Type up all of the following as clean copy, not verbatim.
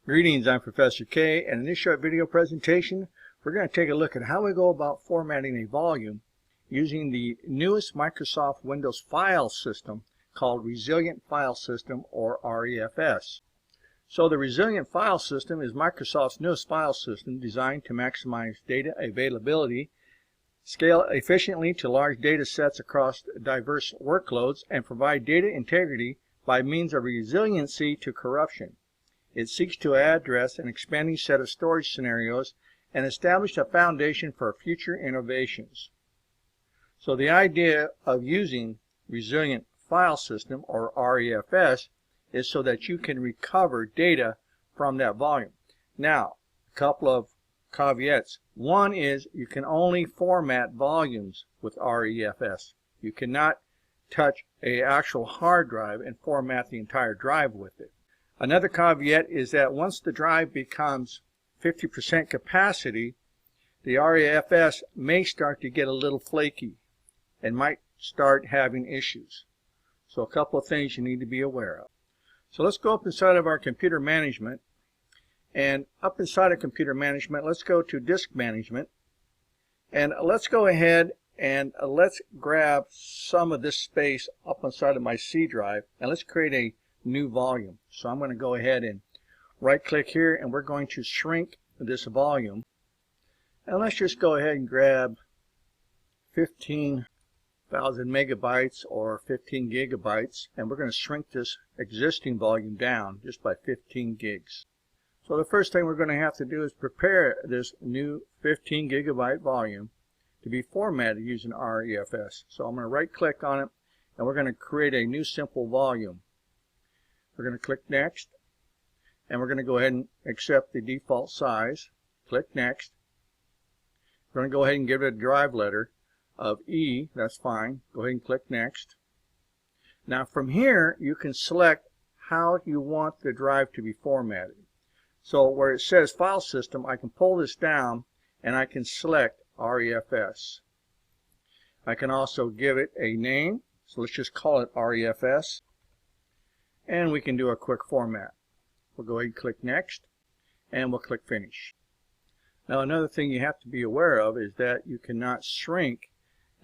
Greetings, I'm Professor K, and in this short video presentation we're going to take a look at how we go about formatting a volume using the newest Microsoft Windows file system called Resilient File System, or ReFS. So the Resilient File System is Microsoft's newest file system designed to maximize data availability, scale efficiently to large data sets across diverse workloads, and provide data integrity by means of resiliency to corruption. It seeks to address an expanding set of storage scenarios and establish a foundation for future innovations. So the idea of using Resilient File System, or ReFS, is so that you can recover data from that volume. Now, a couple of caveats. One is you can only format volumes with ReFS. You cannot touch an actual hard drive and format the entire drive with it. Another caveat is that once the drive becomes 50% capacity, the ReFS may start to get a little flaky and might start having issues. So a couple of things you need to be aware of. So let's go up inside of our computer management, and up inside of computer management, let's go to disk management, and let's go ahead and let's grab some of this space up inside of my C drive, and let's create a new volume. So I'm going to go ahead and right click here, and we're going to shrink this volume, and let's just go ahead and grab 15,000 megabytes or 15 gigabytes, and we're going to shrink this existing volume down just by 15 gigs. So the first thing we're going to have to do is prepare this new 15 gigabyte volume to be formatted using ReFS. So I'm going to right click on it, and we're going to create a new simple volume. We're going to click next, and we're going to go ahead and accept the default size. Click next. We're going to go ahead and give it a drive letter of E. That's fine. Go ahead and click next. Now from here you can select how you want the drive to be formatted. So where it says file system, I can pull this down and I can select ReFS. I can also give it a name, so let's just call it ReFS. And we can do a quick format. We'll go ahead and click next, and we'll click finish. Now another thing you have to be aware of is that you cannot shrink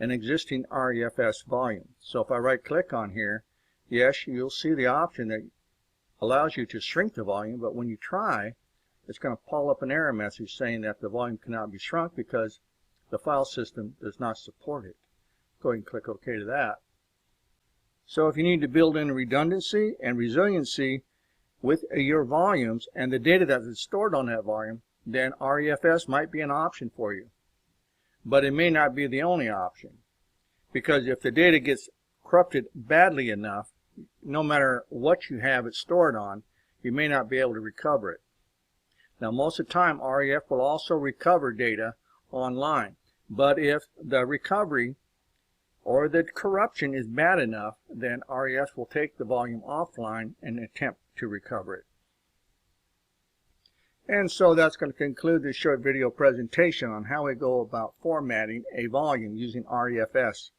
an existing ReFS volume. So if I right click on here, yes, you'll see the option that allows you to shrink the volume, but when you try, it's going to pull up an error message saying that the volume cannot be shrunk because the file system does not support it. Go ahead and click OK to that. So if you need to build in redundancy and resiliency with your volumes and the data that is stored on that volume, then ReFS might be an option for you. But it may not be the only option, because if the data gets corrupted badly enough, no matter what you have it stored on, you may not be able to recover it. Now most of the time ReF will also recover data online, but if the recovery or the corruption is bad enough, then ReF will take the volume offline and attempt to recover it. And so that's going to conclude this short video presentation on how we go about formatting a volume using ReFS.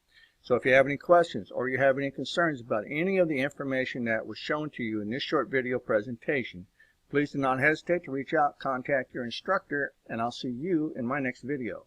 So if you have any questions or you have any concerns about any of the information that was shown to you in this short video presentation, please do not hesitate to reach out, contact your instructor, and I'll see you in my next video.